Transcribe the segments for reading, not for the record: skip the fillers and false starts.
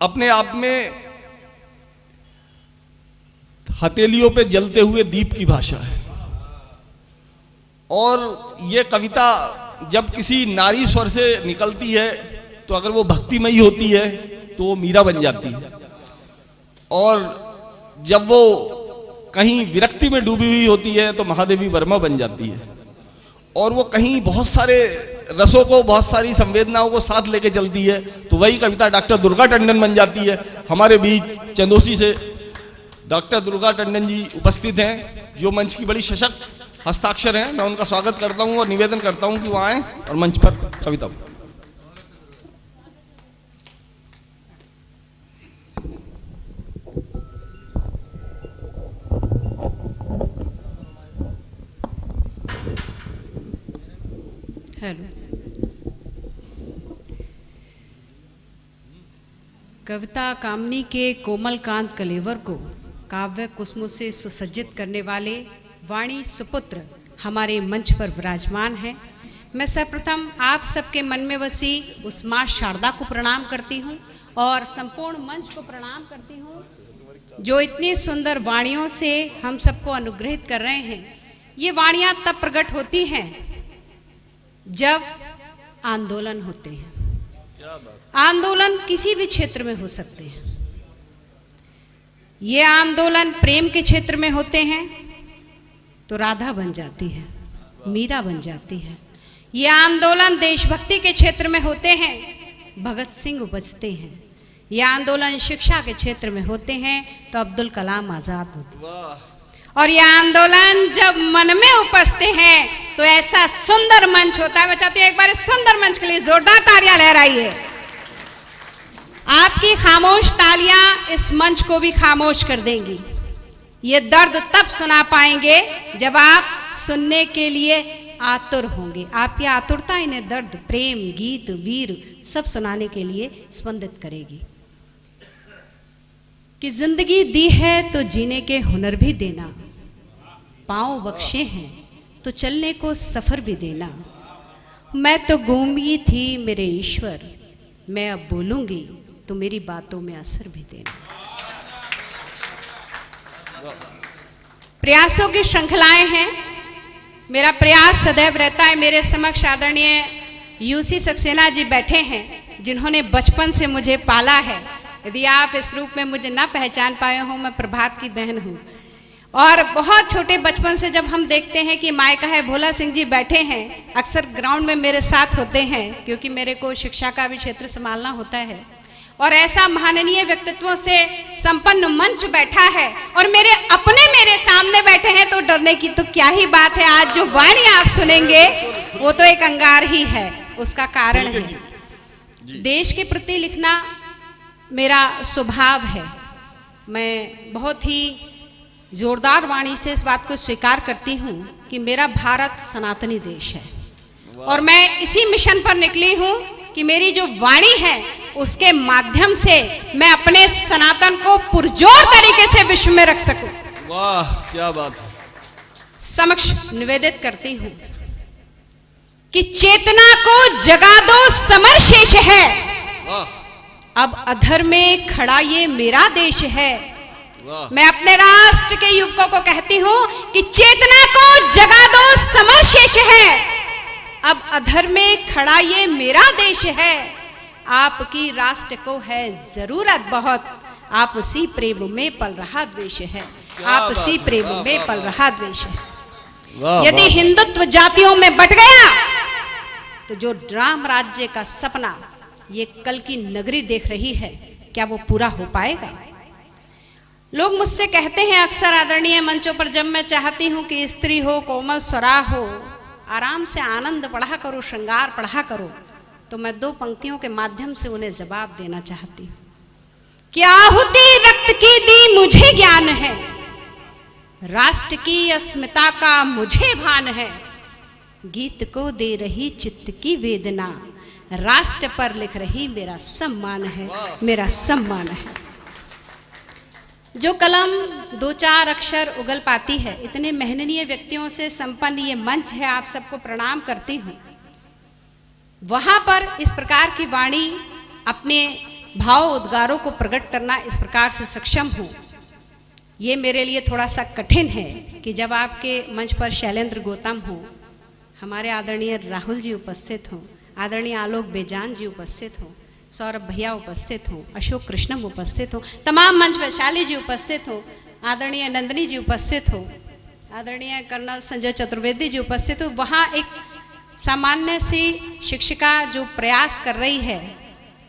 अपने आप में हथेलियों पे जलते हुए दीप की भाषा है। और ये कविता जब किसी नारी स्वर से निकलती है तो अगर वो भक्तिमयी होती है तो वो मीरा बन जाती है, और जब वो कहीं विरक्ति में डूबी हुई होती है तो महादेवी वर्मा बन जाती है, और वो कहीं बहुत सारे रसों को, बहुत सारी संवेदनाओं को साथ लेके चलती है तो वही कविता डॉक्टर दुर्गा टंडन बन जाती है। हमारे बीच चंदोसी से डॉक्टर दुर्गा टंडन जी उपस्थित हैं, जो मंच की बड़ी सशक्त हस्ताक्षर हैं। मैं उनका स्वागत करता हूं और निवेदन करता हूं कि वो आएं और मंच पर कविता। हेलो। कविता कामनी के कोमल कांत कलेवर को काव्य कुसुमों से सुसज्जित करने वाले वाणी सुपुत्र हमारे मंच पर विराजमान हैं। मैं सर्वप्रथम आप सबके मन में बसी उस माँ शारदा को प्रणाम करती हूँ और संपूर्ण मंच को प्रणाम करती हूँ जो इतनी सुंदर वाणियों से हम सबको अनुग्रहित कर रहे हैं। ये वाणियाँ तब प्रकट होती हैं जब आंदोलन होते हैं। आंदोलन किसी भी क्षेत्र में हो सकते हैं। ये आंदोलन प्रेम के क्षेत्र में होते हैं तो राधा बन जाती है, मीरा बन जाती है। ये आंदोलन देशभक्ति के क्षेत्र में होते हैं, भगत सिंह उपजते हैं। ये आंदोलन शिक्षा के क्षेत्र में होते हैं तो अब्दुल कलाम आजाद होते हैं। और ये आंदोलन जब मन में उपजते हैं तो ऐसा सुंदर मंच होता है। मैं चाहती हूँ एक बार इस सुंदर मंच के लिए जोरदार तालियां लहराइए। आपकी खामोश तालियां इस मंच को भी खामोश कर देंगी। ये दर्द तब सुना पाएंगे जब आप सुनने के लिए आतुर होंगे। आपकी आतुरता इन्हें दर्द, प्रेम, गीत, वीर सब सुनाने के लिए स्पंदित करेगी। कि जिंदगी दी है तो जीने के हुनर भी देना, पांव बख्शे हैं तो चलने को सफर भी देना। मैं तो गूंगी थी मेरे ईश्वर, मैं अब बोलूंगी तो मेरी बातों में असर भी देना। प्रयासों की श्रृंखलाएं हैं। मेरा प्रयास सदैव रहता है। मेरे समक्ष आदरणीय यूसी सक्सेना जी बैठे हैं जिन्होंने बचपन से मुझे पाला है। यदि आप इस रूप में मुझे ना पहचान पाए हो, मैं प्रभात की बहन हूँ। और बहुत छोटे बचपन से जब हम देखते हैं कि मायका है भोला सिंह जी बैठे हैं, अक्सर ग्राउंड में मेरे साथ होते हैं क्योंकि मेरे को शिक्षा का भी क्षेत्र संभालना होता है। और ऐसा महाननीय व्यक्तित्वों से संपन्न मंच बैठा है और मेरे सामने बैठे हैं तो डरने की तो क्या ही बात है। आज जो वाणी आप सुनेंगे वो तो एक अंगार ही है। उसका कारण है देश के प्रति लिखना मेरा स्वभाव है। मैं बहुत ही जोरदार वाणी से इस बात को स्वीकार करती हूँ कि मेरा भारत सनातनी देश है और मैं इसी मिशन पर निकली हूँ कि मेरी जो वाणी है उसके माध्यम से मैं अपने सनातन को पुरजोर तरीके से विश्व में रख सकूं। वाह, क्या बात है। समक्ष निवेदित करती हूँ कि चेतना को जगा दो, समर शेष है। अब अधर में खड़ा ये मेरा देश है। मैं अपने राष्ट्र के युवकों को कहती हूँ कि चेतना को जगा दो, समर शेष है। अब अधर में खड़ा ये मेरा देश है। आपकी राष्ट्र को है जरूरत बहुत, आप उसी प्रेम में पल रहा द्वेष है। आप उसी प्रेम में पल रहा द्वेष है। यदि हिंदुत्व जातियों में बट गया तो जो राम राज्य का सपना ये कल की नगरी देख रही है, क्या वो पूरा हो पाएगा? लोग मुझसे कहते हैं अक्सर आदरणीय मंचों पर, जब मैं चाहती हूँ कि स्त्री हो, कोमल स्वरा हो, आराम से आनंद पढ़ा करो, श्रृंगार पढ़ा करो, तो मैं दो पंक्तियों के माध्यम से उन्हें जवाब देना चाहती हूँ कि आहुति रक्त की दी मुझे ज्ञान है, राष्ट्र की अस्मिता का मुझे भान है। गीत को दे रही चित्त की वेदना, राष्ट्र पर लिख रही मेरा सम्मान है, मेरा सम्मान है। जो कलम दो चार अक्षर उगल पाती है, इतने मेहननीय व्यक्तियों से संपन्न ये मंच है, आप सबको प्रणाम करती हूँ। वहाँ पर इस प्रकार की वाणी अपने भाव उद्गारों को प्रकट करना इस प्रकार से सक्षम हूँ, ये मेरे लिए थोड़ा सा कठिन है कि जब आपके मंच पर शैलेंद्र गौतम हो, हमारे आदरणीय राहुल जी उपस्थित हों, आदरणीय आलोक बेजान जी उपस्थित हों, सौरभ भैया उपस्थित हों, अशोक कृष्णम उपस्थित हों, तमाम मंच वैशाली जी उपस्थित हों, आदरणीय नंदिनी जी उपस्थित हो, आदरणीय कर्नल संजय चतुर्वेदी जी उपस्थित हो। वहाँ एक सामान्य सी शिक्षिका जो प्रयास कर रही है,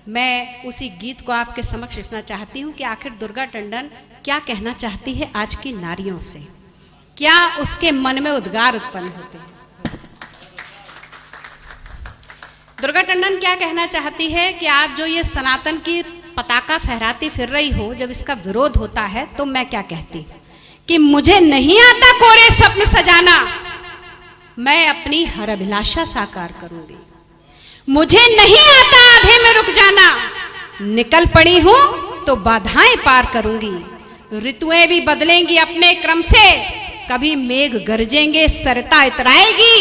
मैं उसी गीत को आपके समक्ष रखना चाहती हूँ कि आखिर दुर्गा टंडन क्या कहना चाहती है आज की नारियों से, क्या उसके मन में उद्गार उत्पन्न होते हैं। दुर्गा टंडन क्या कहना चाहती है कि आप जो ये सनातन की पताका फहराती फिर रही हो, जब इसका विरोध होता है तो मैं क्या कहती कि मुझे नहीं आता कोरे स्वप्न सजाना, मैं अपनी हर अभिलाषा साकार करूंगी। मुझे नहीं आता आधे में रुक जाना, निकल पड़ी हूं तो बाधाएं पार करूंगी। ऋतुएं भी बदलेंगी अपने क्रम से, कभी मेघ गरजेंगे सरिता इतराएगी,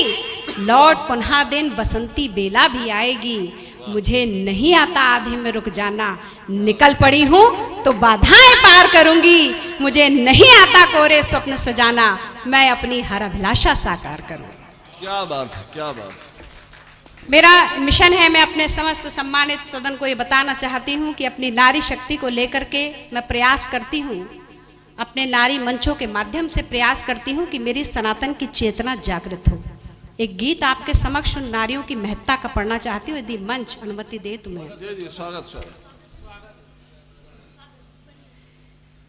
लौट पुनः दिन बसंती बेला भी आएगी। मुझे नहीं आता आधे में रुक जाना, निकल पड़ी हूं तो बाधाएं पार करूंगी। मुझे नहीं आता कोरे स्वप्न सजाना, मैं अपनी हर अभिलाषा साकार करूंगी। क्या बात है, क्या बात। मेरा मिशन है, मैं अपने समस्त सम्मानित सदन को ये बताना चाहती हूँ कि अपनी नारी शक्ति को लेकर के मैं प्रयास करती हूँ, अपने नारी मंचों के माध्यम से प्रयास करती हूँ कि मेरी सनातन की चेतना जागृत हो। एक गीत आपके समक्ष उन नारियों की महत्ता का पढ़ना चाहती हूँ, यदि मंच अनुमति दे तुम्हें। जी, स्वागत स्वागत।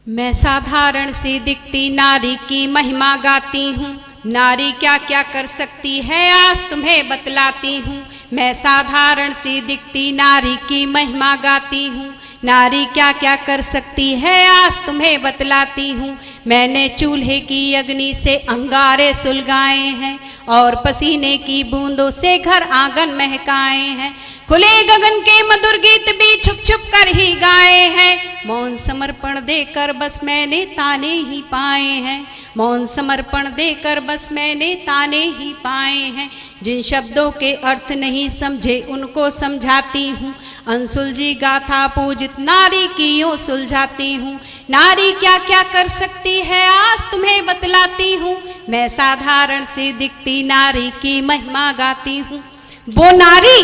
मैं साधारण सी दिखती नारी की महिमा गाती हूँ, नारी क्या क्या कर सकती है आज तुम्हें बतलाती हूँ। मैं साधारण सी दिखती नारी की महिमा गाती हूँ, नारी क्या क्या कर सकती है आज तुम्हें बतलाती हूँ। मैंने चूल्हे की अग्नि से अंगारे सुलगाए हैं और पसीने की बूंदों से घर आंगन महकाए हैं। खुले गगन के मधुर गीत भी छुप छुप कर ही गाए हैं। मौन समर्पण देकर बस मैंने ताने ही पाए हैं, मौन समर्पण देकर बस मैंने ताने ही पाए हैं। जिन शब्दों के अर्थ नहीं समझे उनको समझाती हूँ, अनसुलझी गाथा पूजित नारी की यूं सुलझाती हूँ। नारी क्या क्या कर सकती है आज तुम्हें बतलाती हूँ, मैं साधारण सी दिखती नारी की महिमा गाती हूँ। वो नारी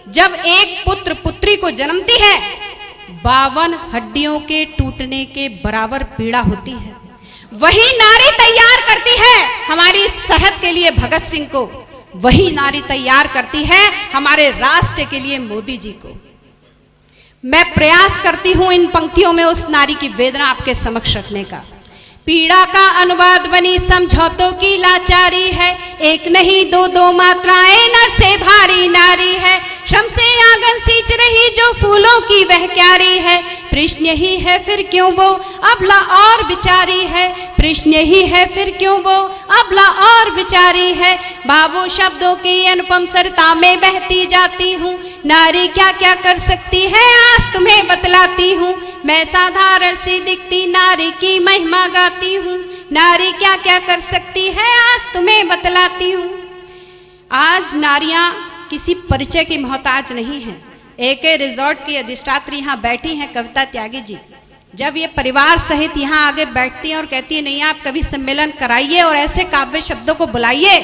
जब एक पुत्र पुत्री को जन्मती है, 52 हड्डियों के टूटने के बराबर पीड़ा होती है। वही नारी तैयार करती है हमारी सरहद के लिए भगत सिंह को, वही नारी तैयार करती है हमारे राष्ट्र के लिए मोदी जी को। मैं प्रयास करती हूं इन पंक्तियों में उस नारी की वेदना आपके समक्ष रखने का। पीड़ा का अनुवाद बनी समझौतों की लाचारी है, एक नहीं दो दो मात्राएं नर से भारी नारी है। श्रम से आंगन सींच रही जो फूलों की वह क्यारी है, प्रश्न यही है फिर क्यों वो अबला और बिचारी है। प्रश्न यही है फिर क्यों वो अबला और बिचारी है। भावों शब्दों की अनुपम सरता में बहती जाती हूँ, नारी क्या क्या कर सकती है आज तुम्हें बतलाती हूँ। मैं साधारण सी दिखती नारी की महिमा गाती हूँ, नारी क्या क्या कर सकती है आज तुम्हें बतलाती हूँ। आज नारियां किसी परिचय की मोहताज नहीं है। एक रिजॉर्ट की अधिष्ठात्री यहाँ बैठी हैं कविता त्यागी जी, जब ये परिवार सहित यहाँ आगे बैठती हैं और कहती है नहीं आप कवि सम्मेलन कराइए और ऐसे काव्य शब्दों को बुलाइए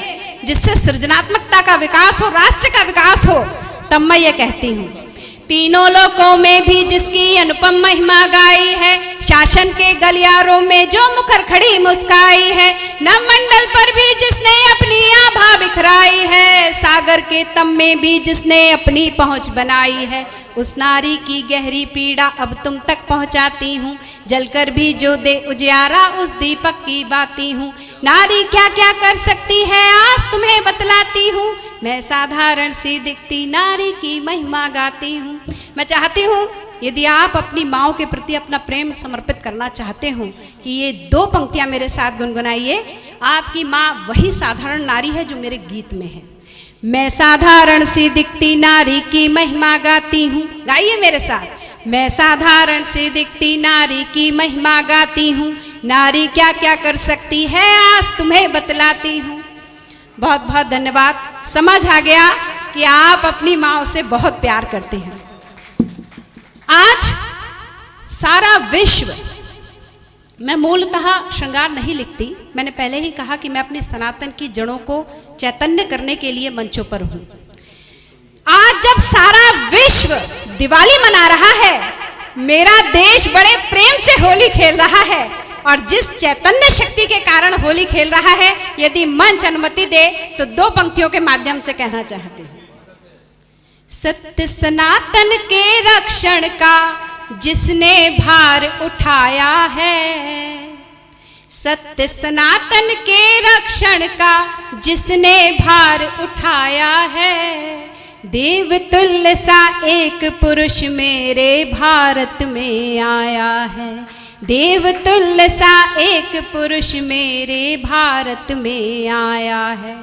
जिससे सृजनात्मकता का विकास हो, राष्ट्र का विकास हो, तब मैं ये कहती हूँ तीनों लोकों में भी जिसकी अनुपम महिमा गाई है, शासन के गलियारों में जो मुखर खड़ी मुस्काई है, नवमंडल पर भी जिसने अपनी आभा बिखराई है, सागर के तम में भी जिसने अपनी पहुंच बनाई है, उस नारी की गहरी पीड़ा अब तुम तक पहुंचाती हूँ। जलकर भी जो दे उजियारा उस दीपक की बाती हूँ। नारी क्या क्या कर सकती है आज तुम्हें बतलाती हूँ, मैं साधारण सी दिखती नारी की महिमा गाती हूँ। मैं चाहती हूँ यदि आप अपनी माँओं के प्रति अपना प्रेम समर्पित करना चाहते हो कि ये 2 पंक्तियाँ मेरे साथ गुनगुनाइए। आपकी माँ वही साधारण नारी है जो मेरे गीत में है। मैं साधारण सी दिखती नारी की महिमा गाती हूँ, गाइए मेरे साथ। मैं साधारण सी दिखती नारी की महिमा गाती हूँ, नारी क्या क्या कर सकती है आज तुम्हें बतलाती हूँ। बहुत बहुत धन्यवाद। समझ आ गया कि आप अपनी माँ से बहुत प्यार करते हैं। आज सारा विश्व, मैं मूलतः श्रृंगार नहीं लिखती, मैंने पहले ही कहा कि मैं अपनी सनातन की जड़ों को चैतन्य करने के लिए मंचों पर हूं। आज जब सारा विश्व दिवाली मना रहा है, मेरा देश बड़े प्रेम से होली खेल रहा है, और जिस चैतन्य शक्ति के कारण होली खेल रहा है, यदि मंच अनुमति दे तो 2 पंक्तियों के माध्यम से कहना चाहती हूं। सत्य सनातन के रक्षण का जिसने भार उठाया है, सत्य सनातन के रक्षण का जिसने भार उठाया है, देवतुल्य सा एक पुरुष मेरे भारत में आया है, देवतुल्य सा एक पुरुष मेरे भारत में आया है।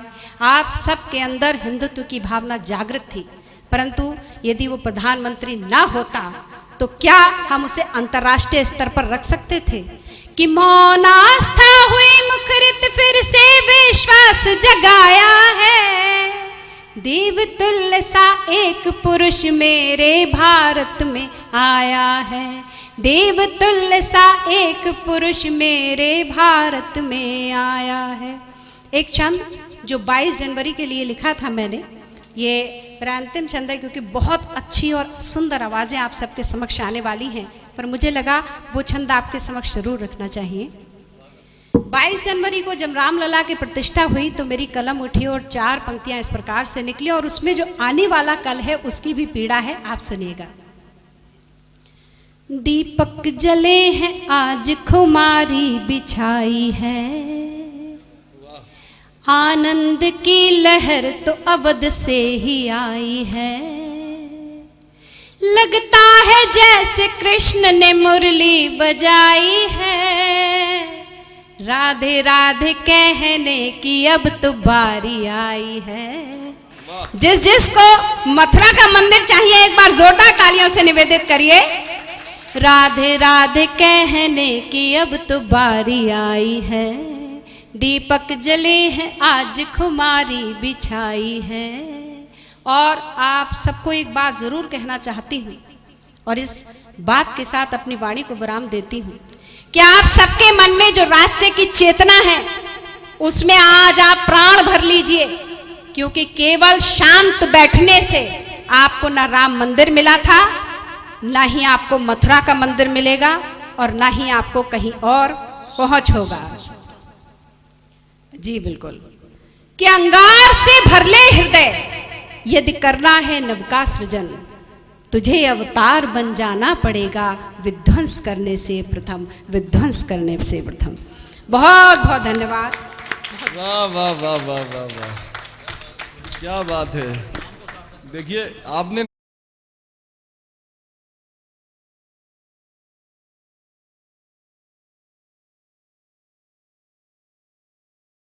आप सबके अंदर हिंदुत्व की भावना जागृत थी, परंतु यदि वो प्रधानमंत्री ना होता तो क्या हम उसे अंतर्राष्ट्रीय स्तर पर रख सकते थे कि मौन आस्था हुई मुखरित फिर से विश्वास जगाया है, देवतुल्य सा एक पुरुष मेरे भारत में आया है, देवतुल्य सा एक पुरुष मेरे भारत में आया है। एक छंद जो 22 जनवरी के लिए लिखा था मैंने, ये मेरा अंतिम छंद है क्योंकि बहुत अच्छी और सुंदर आवाज़ें आप सबके समक्ष आने वाली हैं, पर मुझे लगा वो छंद आपके समक्ष जरूर रखना चाहिए। 22 जनवरी को जब रामलला की प्रतिष्ठा हुई तो मेरी कलम उठी और 4 पंक्तियां इस प्रकार से निकली, और उसमें जो आने वाला कल है उसकी भी पीड़ा है, आप सुनिएगा। दीपक जले हैं आज खुमारी बिछाई है, आनंद की लहर तो अवध से ही आई है, लगता है जैसे कृष्ण ने मुरली बजाई है, राधे राधे कहने की अब तो बारी आई है। जिसको मथुरा का मंदिर चाहिए एक बार जोरदार तालियों से निवेदित करिए। राधे राधे कहने की अब तो बारी आई है, दीपक जले हैं आज खुमारी बिछाई है। और आप सबको एक बात जरूर कहना चाहती हूँ और इस बात के साथ अपनी वाणी को विराम देती हूँ कि आप सबके मन में जो राष्ट्र की चेतना है उसमें आज आप प्राण भर लीजिए, क्योंकि केवल शांत बैठने से आपको ना राम मंदिर मिला था, ना ही आपको मथुरा का मंदिर मिलेगा, और ना ही आपको कहीं और पहुंच होगा। जी बिल्कुल, कि अंगार से भर ले हृदय यदि करना है नव का सृजन, तुझे अवतार बन जाना पड़ेगा विध्वंस करने से प्रथम, विध्वंस करने से प्रथम। बहुत बहुत धन्यवाद। वाह वाह वाह वाह वाह वाह, क्या बात है। देखिए आपने